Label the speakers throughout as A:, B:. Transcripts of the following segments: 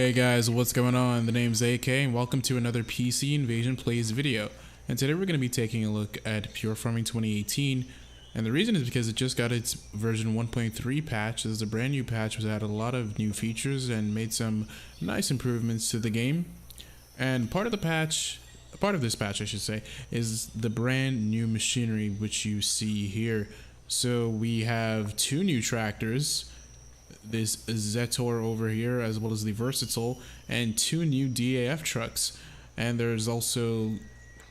A: Hey guys, what's going on? The name's AK and welcome to another PC Invasion Plays video. And today we're going to be taking a look at Pure Farming 2018. And the reason is because it just got its version 1.3 patch. This is a brand new patch which added a lot of new features and made some nice improvements to the game. And part of this patch I should say, is the brand new machinery which you see here. So we have two new tractors, this Zetor over here, as well as the Versatile, and two new DAF trucks. And there's also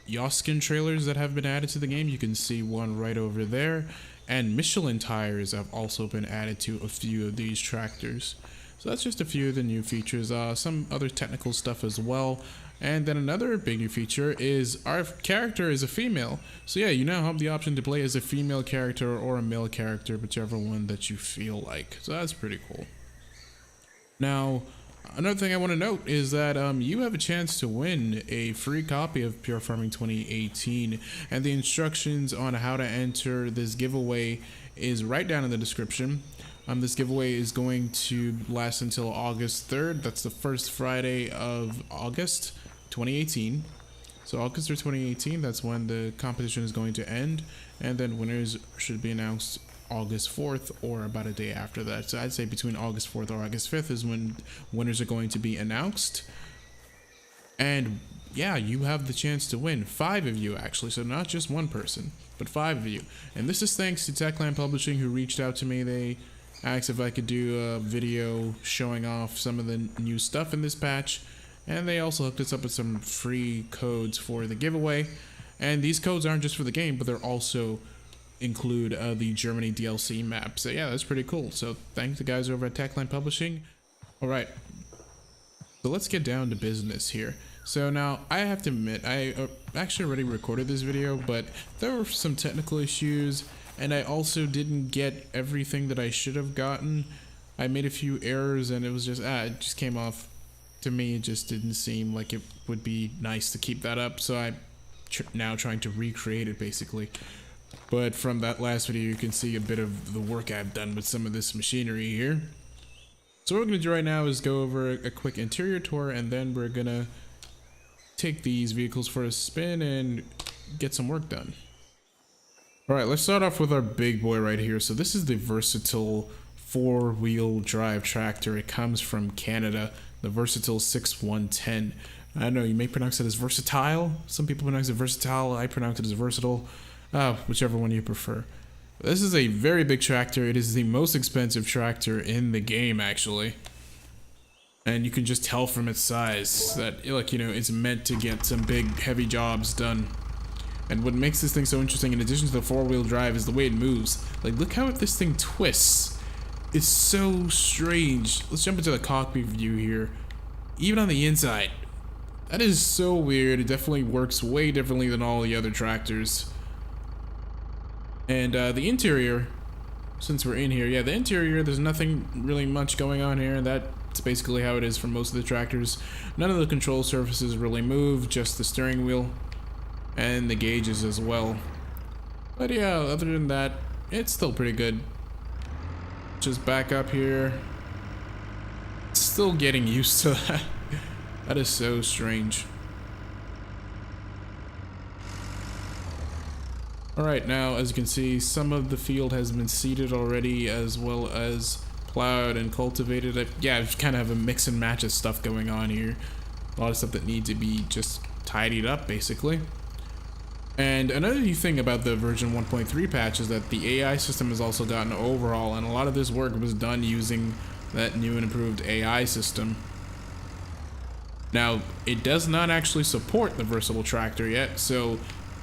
A: Joskin trailers that have been added to the game. You can see one right over there, and Michelin tires have also been added to a few of these tractors. So that's just a few of the new features, some other technical stuff as well. And then another big new feature is our character is a female. So yeah, you now have the option to play as a female character or a male character, whichever one that you feel like. So that's pretty cool. Now, another thing I want to note is that you have a chance to win a free copy of Pure Farming 2018, and the instructions on how to enter this giveaway is right down in the description. This giveaway is going to last until August 3rd. That's the first Friday of August 2018. So August 3rd, 2018, that's when the competition is going to end. And then winners should be announced August 4th or about a day after that. So I'd say between August 4th or August 5th is when winners are going to be announced. And yeah, you have the chance to win. 5 of you actually, so not just one person, but 5 of you. And this is thanks to Techland Publishing, who reached out to me. They asked if I could do a video showing off some of the new stuff in this patch, and they also hooked us up with some free codes for the giveaway. And these codes aren't just for the game, but they're also include the Germany DLC map. So yeah, that's pretty cool. So thanks to the guys over at Techland Publishing. All right, so let's get down to business here. So now I have to admit, I actually already recorded this video, but there were some technical issues, and I also didn't get everything that I should have gotten. I made a few errors, and it was just, it just came off. To me, it just didn't seem like it would be nice to keep that up. So I'm now trying to recreate it, basically. But from that last video, you can see a bit of the work I've done with some of this machinery here. So what we're going to do right now is go over a quick interior tour, and then we're going to take these vehicles for a spin and get some work done. Alright, let's start off with our big boy right here. So this is the Versatile 4-wheel drive tractor. It comes from Canada, the Versatile 6110. I don't know, you may pronounce it as Versatile. Some people pronounce it Versatile. I pronounce it as Versatile. Whichever one you prefer. This is a very big tractor. It is the most expensive tractor in the game, actually. And you can just tell from its size that, like, you know, it's meant to get some big, heavy jobs done. And what makes this thing so interesting, in addition to the 4-wheel drive, is the way it moves. Like, look how this thing twists. It's so strange. Let's jump into the cockpit view here. Even on the inside, that is so weird. It definitely works way differently than all the other tractors. And the interior, since we're in here, yeah, the interior, there's nothing really much going on here. That's basically how it is for most of the tractors. None of the control surfaces really move, just the steering wheel and the gauges as well. But yeah, other than that, it's still pretty good. Just back up here. Still getting used to that. That is so strange. Alright, now as you can see, some of the field has been seeded already, as well as plowed and cultivated. Yeah, I kind of have a mix and match of stuff going on here. A lot of stuff that needs to be just tidied up, basically. And another new thing about the version 1.3 patch is that the AI system has also gotten an overhaul, and a lot of this work was done using that new and improved AI system. Now, it does not actually support the Versatile tractor yet, so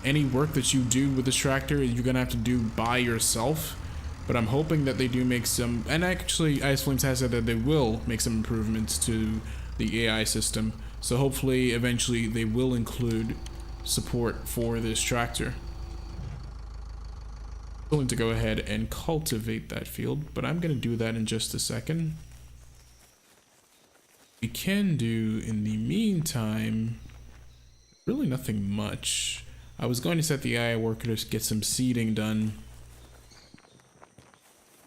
A: any work that you do with this tractor, you're gonna have to do by yourself. But I'm hoping that they do make some, and actually Ice Flames has said that they will make some improvements to the AI system. So hopefully, eventually, they will include support for this tractor. I'm going to go ahead and cultivate that field, but I'm going to do that in just a second. We can do in the meantime really nothing much. I was going to set the AI worker to get some seeding done.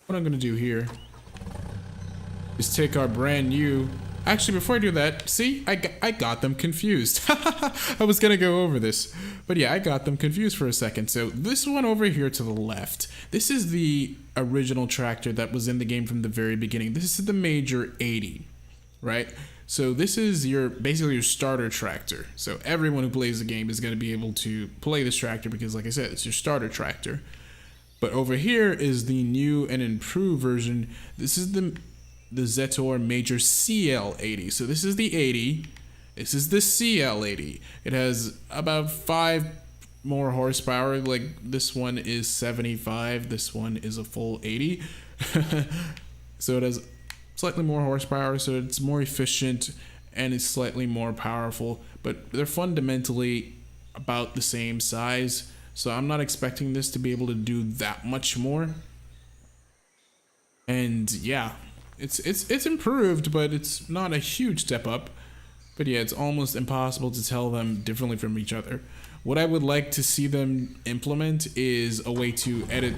A: What I'm going to do here is take our brand new Actually, before I do that, see, I got them confused. I was gonna go over this, but yeah, I got them confused for a second. So this one over here to the left, this is the original tractor that was in the game from the very beginning. This is the Major 80, right? So this is basically your starter tractor. So everyone who plays the game is going to be able to play this tractor because, like I said, it's your starter tractor. But over here is the new and improved version. This is the Zetor Major CL80. So this is the 80. This is the CL80. It has about 5 more horsepower. Like this one is 75. This one is a full 80. So it has slightly more horsepower, so it's more efficient and it's slightly more powerful, but they're fundamentally about the same size, so I'm not expecting this to be able to do that much more. And yeah, it's improved, but it's not a huge step up. But yeah, it's almost impossible to tell them differently from each other. What I would like to see them implement is a way to edit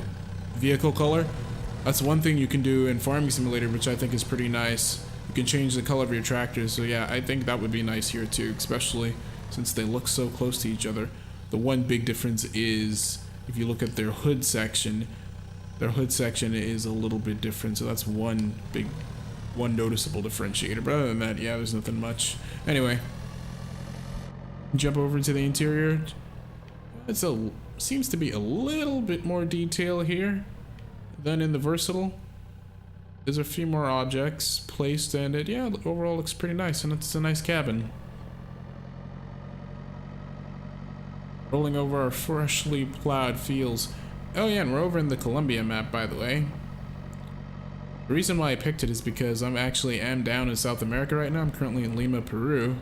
A: vehicle color. That's one thing you can do in Farming Simulator, which I think is pretty nice. You can change the color of your tractors, so yeah, I think that would be nice here too, especially since they look so close to each other. The one big difference is, if you look at their hood section is a little bit different, so that's one noticeable differentiator. But other than that, yeah, there's nothing much. Anyway, jump over to the interior. Seems to be a little bit more detail here than in the Versatile. There's a few more objects placed, and it, yeah, overall looks pretty nice, and it's a nice cabin. Rolling over our freshly plowed fields. Oh yeah, and we're over in the Colombia map, by the way. The reason why I picked it is because I'm down in South America right now. I'm currently in Lima, Peru,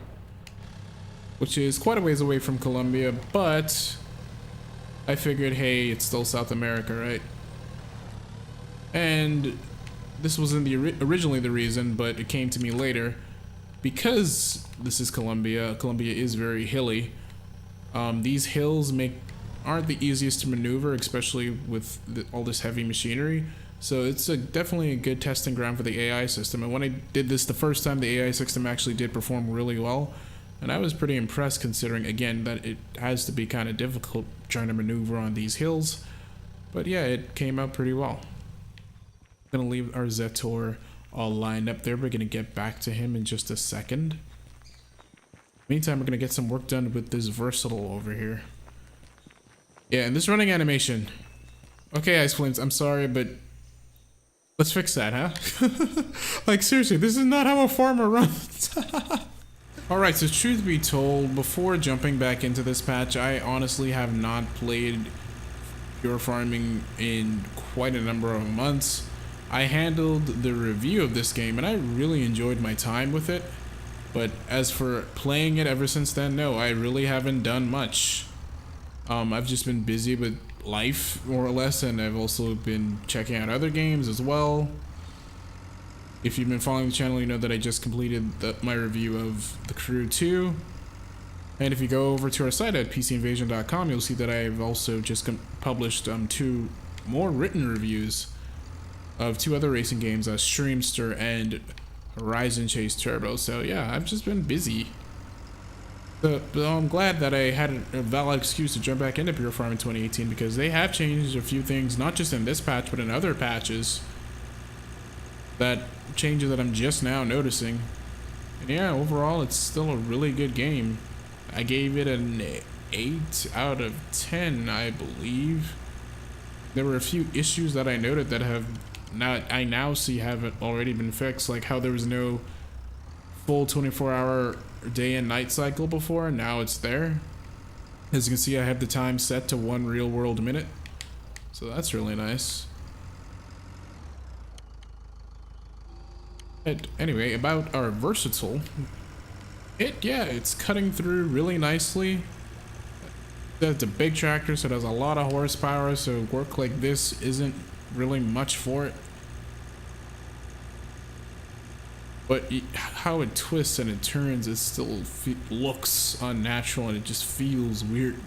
A: which is quite a ways away from Colombia, but I figured, hey, it's still South America, right? And this wasn't originally the reason, but it came to me later. Because this is Colombia is very hilly. These hills aren't the easiest to maneuver, especially with all this heavy machinery. So it's definitely a good testing ground for the AI system. And when I did this the first time, the AI system actually did perform really well. And I was pretty impressed, considering, again, that it has to be kind of difficult trying to maneuver on these hills. But yeah, it came out pretty well. Gonna leave our Zetor all lined up there. We're gonna get back to him in just a second. Meantime, we're gonna get some work done with this Versatile over here. Yeah, and this running animation. Okay, Ice Flames, I'm sorry, but let's fix that, huh? Like, seriously, this is not how a farmer runs. Alright, so truth be told, before jumping back into this patch, I honestly have not played Pure Farming in quite a number of months. I handled the review of this game and I really enjoyed my time with it, but as for playing it ever since then, no, I really haven't done much. I've just been busy with life, more or less, and I've also been checking out other games as well. If you've been following the channel, you know that I just completed my review of The Crew 2. And if you go over to our site at pcinvasion.com, you'll see that I've also just published 2 more written reviews of 2 other racing games, Streamster and Horizon Chase Turbo. So yeah, I've just been busy. But I'm glad that I had a valid excuse to jump back into Pure Farming 2018, because they have changed a few things, not just in this patch, but in other patches. Changes that I'm just now noticing. And yeah, overall, it's still a really good game. I gave it an 8 out of 10, I believe. There were a few issues that I noted that I now see have already been fixed, like how there was no full 24-hour day and night cycle before, and now it's there. As you can see, I have the time set to 1 real world minute, so that's really nice. And anyway, about our Versatile, it's cutting through really nicely. It's a big tractor, so it has a lot of horsepower, so work like this isn't really much for it. But how it twists and it turns, it still looks unnatural, and it just feels weird.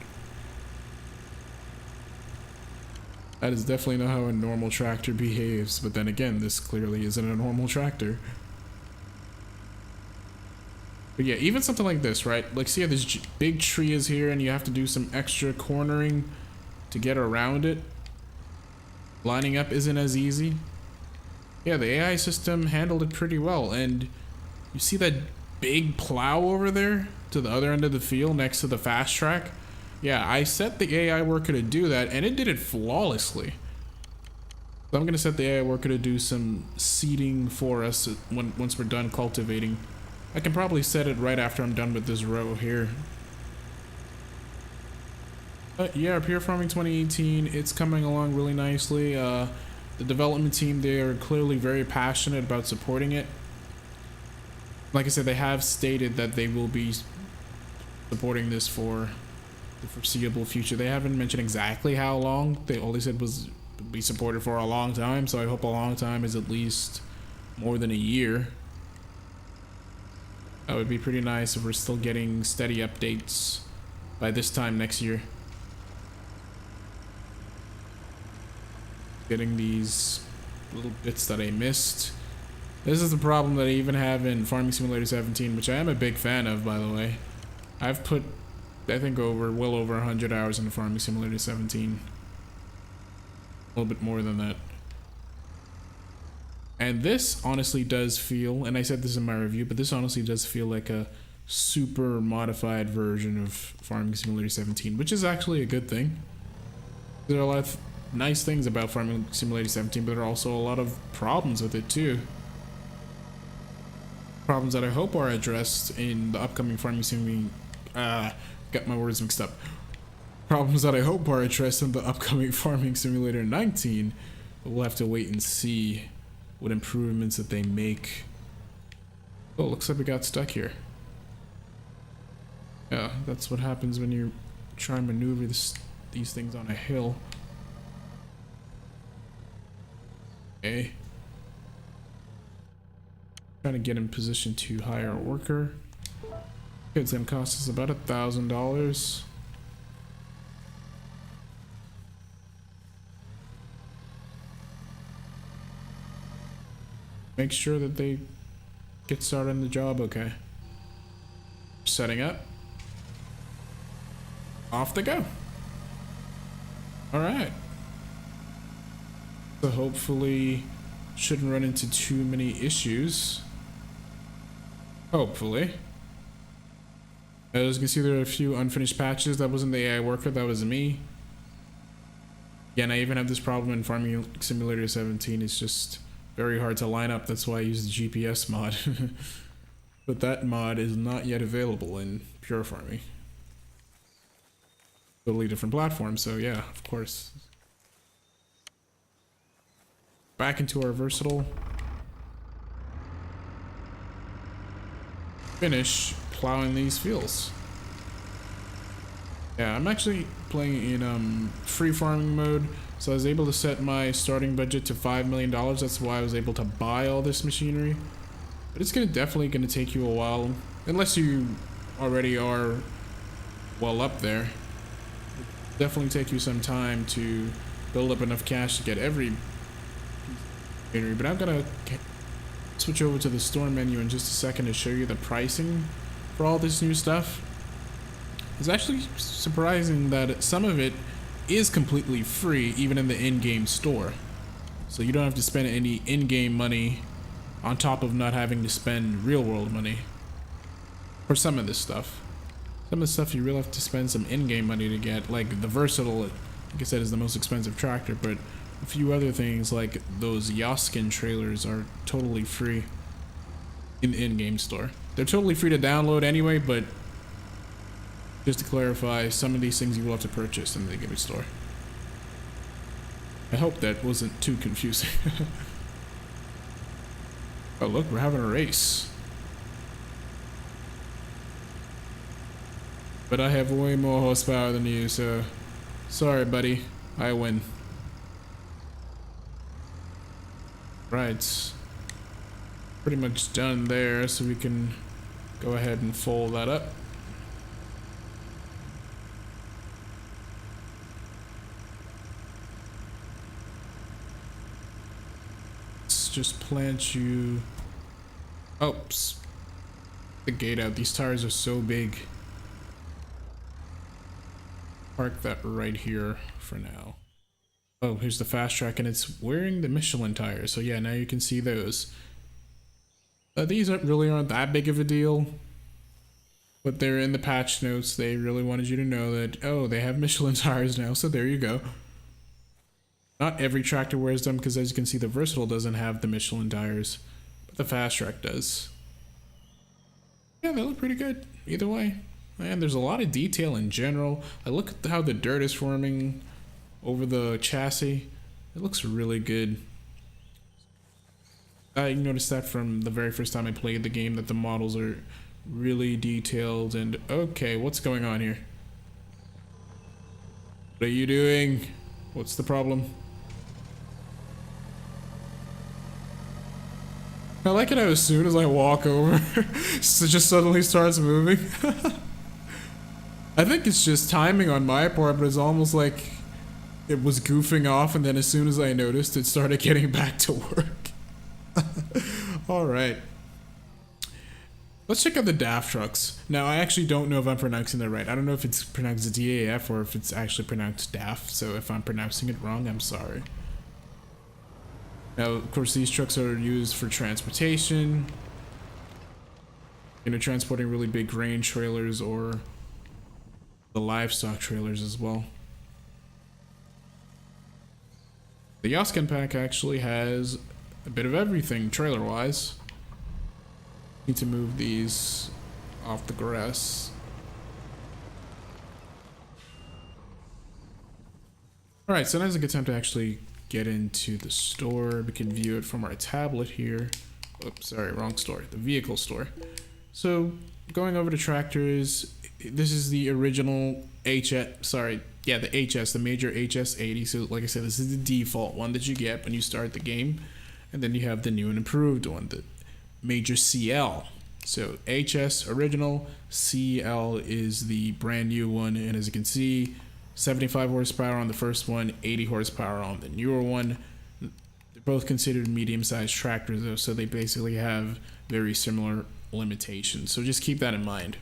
A: That is definitely not how a normal tractor behaves, but then again, this clearly isn't a normal tractor. But yeah, even something like this, right? Like, see how this big tree is here and you have to do some extra cornering to get around it? Lining up isn't as easy. Yeah, the AI system handled it pretty well. And you see that big plow over there to the other end of the field next to the fast track? Yeah, I set the AI worker to do that and it did it flawlessly. So I'm gonna set the AI worker to do some seeding for us once we're done cultivating. I can probably set it right after I'm done with this row here. But yeah, Pure Farming 2018, it's coming along really nicely. The development team, they are clearly very passionate about supporting it. Like I said, they have stated that they will be supporting this for the foreseeable future. They haven't mentioned exactly how long. All they said was be supported for a long time, so I hope a long time is at least more than a year. That would be pretty nice if we're still getting steady updates by this time next year. Getting these little bits that I missed. This is the problem that I even have in Farming Simulator 17, which I am a big fan of, by the way. I've put, I think, well over 100 hours into Farming Simulator 17. A little bit more than that. And this honestly does feel, and I said this in my review, but this honestly does feel like a super modified version of Farming Simulator 17, which is actually a good thing. There are a lot of nice things about Farming Simulator 17, but there are also a lot of problems with it too. Problems that I hope are addressed in the upcoming Farming Simulator. Got my words mixed up. Problems that I hope are addressed in the upcoming Farming Simulator 19, but we'll have to wait and see what improvements that they make. Oh, looks like we got stuck here. Yeah, that's what happens when you try and maneuver these things on a hill. Okay. Trying to get in position to hire a worker. It's gonna cost us about $1,000. Make sure that they get started on the job okay. Setting up. Off they go. Alright. So hopefully shouldn't run into too many issues. Hopefully. As you can see, there are a few unfinished patches. That wasn't the AI worker, that was me. Yeah, and I even have this problem in Farming Simulator 17. It's just very hard to line up. That's why I use the GPS mod. But that mod is not yet available in Pure Farming. Totally different platform, so yeah, of course. Back into our versatile. Finish plowing these fields. Yeah, I'm actually playing in free farming mode, so I was able to set my starting budget to $5 million. That's why I was able to buy all this machinery. But it's definitely gonna take you a while, unless you already are well up there. It'll definitely take you some time to build up enough cash to get every machinery. But I'm gonna switch over to the store menu in just a second to show you the pricing for all this new stuff. It's actually surprising that some of it is completely free, even in the in-game store. So you don't have to spend any in-game money on top of not having to spend real-world money for some of this stuff. Some of the stuff you really have to spend some in-game money to get, like the Versatile, like I said, is the most expensive tractor, but a few other things like those Joskin trailers are totally free in the in-game store. They're totally free to download anyway, but just to clarify, some of these things you will have to purchase in the game store. I hope that wasn't too confusing. Oh look, we're having a race. But I have way more horsepower than you, so sorry buddy, I win. Right, pretty much done there, so we can go ahead and fold that up. Let's just plant you. Oops. The gate out. These tires are so big. Park that right here for now. Oh, here's the fast track, and it's wearing the Michelin tires. So yeah, now you can see those. These really aren't that big of a deal, but they're in the patch notes. They really wanted you to know that, oh, they have Michelin tires now, so there you go. Not every tractor wears them, because as you can see, the Versatile doesn't have the Michelin tires, but the fast track does. Yeah, they look pretty good either way. And there's a lot of detail in general. I look at how the dirt is forming over the chassis. It looks really good. I noticed that from the very first time I played the game, that the models are really detailed. And okay, what's going on here? What are you doing? What's the problem? I like it how as soon as I walk over, it just suddenly starts moving. I think it's just timing on my part, but it's almost like it was goofing off, and then as soon as I noticed, it started getting back to work. Alright. Let's check out the DAF trucks. Now, I actually don't know if I'm pronouncing that right. I don't know if it's pronounced DAF or if it's actually pronounced DAF, so if I'm pronouncing it wrong, I'm sorry. Now, of course, these trucks are used for transportation. You know, transporting really big grain trailers or the livestock trailers as well. The Joskin pack actually has a bit of everything trailer-wise. Need to move these off the grass. Alright, so now's a good time to actually get into the store. We can view it from our tablet here. Oops, sorry, wrong store. The vehicle store. So, going over to tractors, this is the original HS, the Major HS80. So, like I said, this is the default one that you get when you start the game. And then you have the new and improved one, the Major CL. So, HS original, CL is the brand new one. And as you can see, 75 horsepower on the first one, 80 horsepower on the newer one. They're both considered medium-sized tractors though, so they basically have very similar limitations. So just keep that in mind.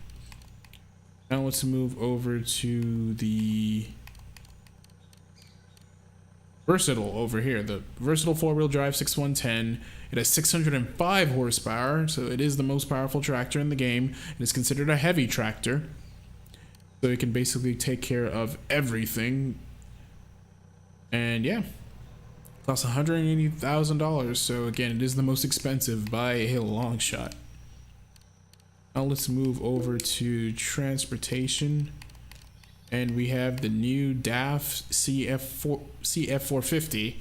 A: Now let's move over to the Versatile over here. The Versatile 4-wheel drive 6110. It has 605 horsepower, so it is the most powerful tractor in the game. It is considered a heavy tractor. So it can basically take care of everything. And yeah, costs $180,000. So again, it is the most expensive by a long shot. Now let's move over to transportation. And we have the new DAF CF450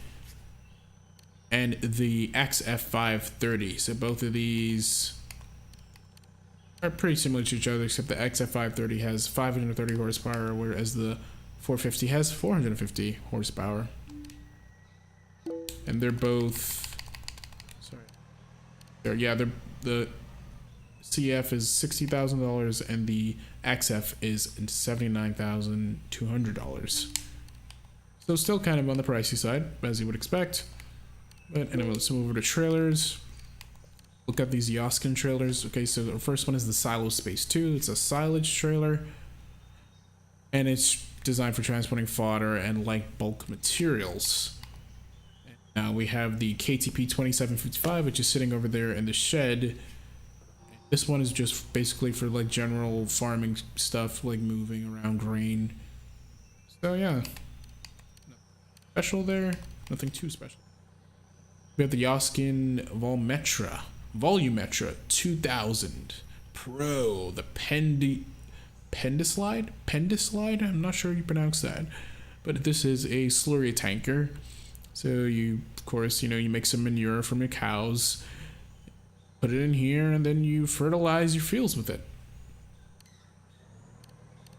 A: and the XF530. So both of these are pretty similar to each other, except the XF530 has 530 horsepower, whereas the 450 has 450 horsepower. And they're both, the CF is $60,000 and the XF is $79,200. So still kind of on the pricey side, as you would expect. But anyway, let's move over to trailers. Look at these Joskin trailers. Okay, so the first one is the Silo Space 2. It's a silage trailer. And it's designed for transporting fodder and light bulk materials. Now we have the KTP 2755, which is sitting over there in the shed. This one is just basically for like general farming stuff, like moving around grain. So yeah, nothing special there, nothing too special. We have the Joskin Volumetra 2000 Pro, the Pendislide? I'm not sure you pronounce that, but this is a slurry tanker. So you, of course, you make some manure from your cows, put it in here, and then you fertilize your fields with it.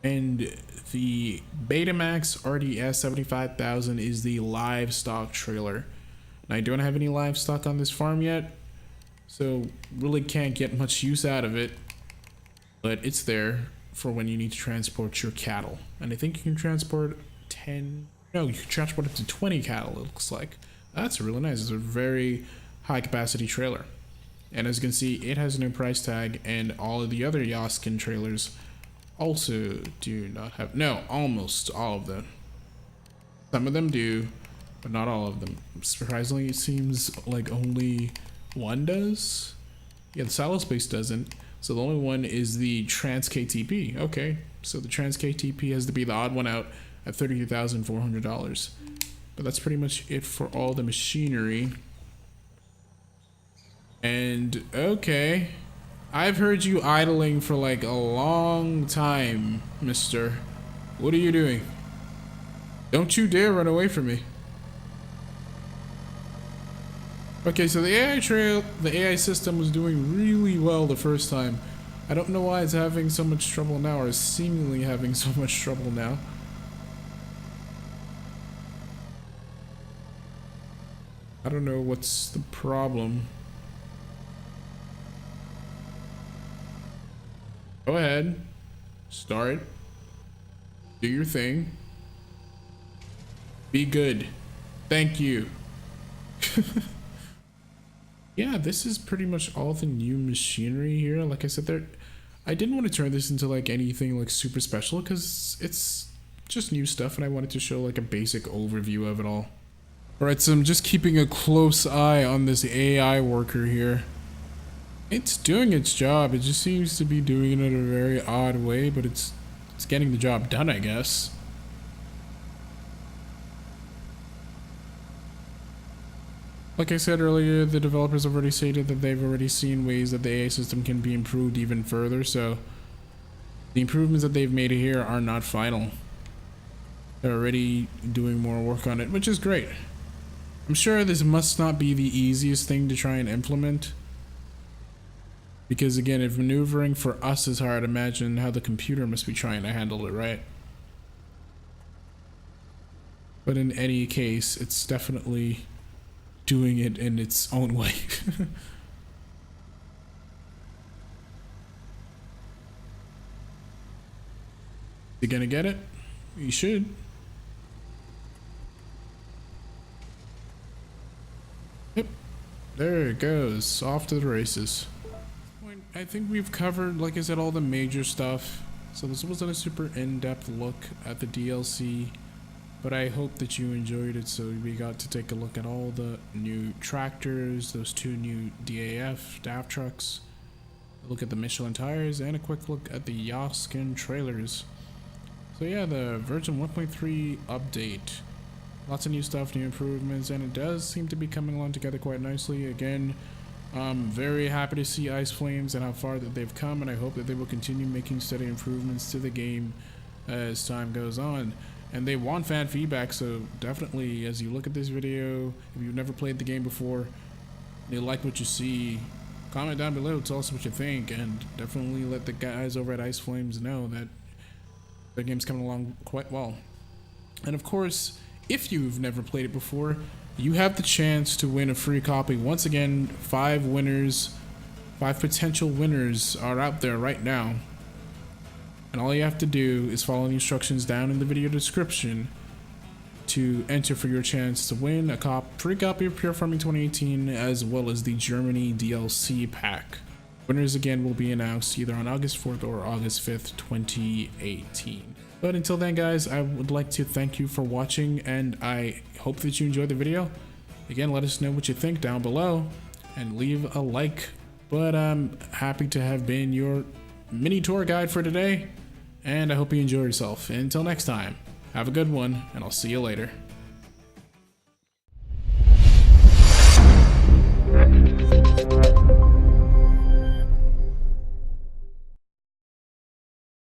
A: And the Betamax RDS 75,000 is the livestock trailer. Now, I don't have any livestock on this farm yet, so really can't get much use out of it, but it's there for when you need to transport your cattle. And I think you can transport you can transport up to 20 cattle, it looks like. That's really nice. It's a very high capacity trailer. And as you can see, it has no price tag, and all of the other Joskin trailers also do not have, no, almost all of them. Some of them do, but not all of them. Surprisingly, it seems like only one does. Yeah, the silo space doesn't. So the only one is the Trans KTP. Okay, so the Trans KTP has to be the odd one out at $32,400. But that's pretty much it for all the machinery. And okay, I've heard you idling for like a long time, mister. What are you doing? Don't you dare run away from me. Okay, so the AI system was doing really well the first time. I don't know why it's having so much trouble now, or is seemingly having so much trouble now. I don't know what's the problem. Go ahead. Start. Do your thing. Be good. Thank you. Yeah, this is pretty much all the new machinery here. Like I said, I didn't want to turn this into like anything like super special because it's just new stuff, and I wanted to show like a basic overview of it all. Alright, so I'm just keeping a close eye on this AI worker here. It's doing its job. It just seems to be doing it in a very odd way, but it's getting the job done, I guess. Like I said earlier, the developers have already stated that they've already seen ways that the AI system can be improved even further, so the improvements that they've made here are not final. They're already doing more work on it, which is great. I'm sure this must not be the easiest thing to try and implement, because again, if maneuvering for us is hard, imagine how the computer must be trying to handle it, right? But in any case, it's definitely doing it in its own way. You gonna get it? You should. Yep. There it goes. Off to the races. I think we've covered, like I said, all the major stuff. So this wasn't a super in-depth look at the DLC, but I hope that you enjoyed it. So we got to take a look at all the new tractors, those two new DAF trucks, a look at the Michelin tires, and a quick look at the Joskin trailers. So yeah, the version 1.3 update. Lots of new stuff, new improvements, and it does seem to be coming along together quite nicely. Again, I'm very happy to see Ice Flames and how far that they've come, and I hope that they will continue making steady improvements to the game as time goes on. And they want fan feedback, so definitely as you look at this video, if you've never played the game before, and you like what you see, comment down below, tell us what you think, and definitely let the guys over at Ice Flames know that the game's coming along quite well. And of course, if you've never played it before, you have the chance to win a free copy. Once again, 5 potential winners are out there right now. And all you have to do is follow the instructions down in the video description to enter for your chance to win a free copy of Pure Farming 2018, as well as the Germany DLC pack. Winners again will be announced either on August 4th or August 5th, 2018. But until then, guys, I would like to thank you for watching, and I hope that you enjoyed the video. Again, let us know what you think down below and leave a like. But I'm happy to have been your mini tour guide for today, and I hope you enjoy yourself. Until next time, have a good one, and I'll see you later.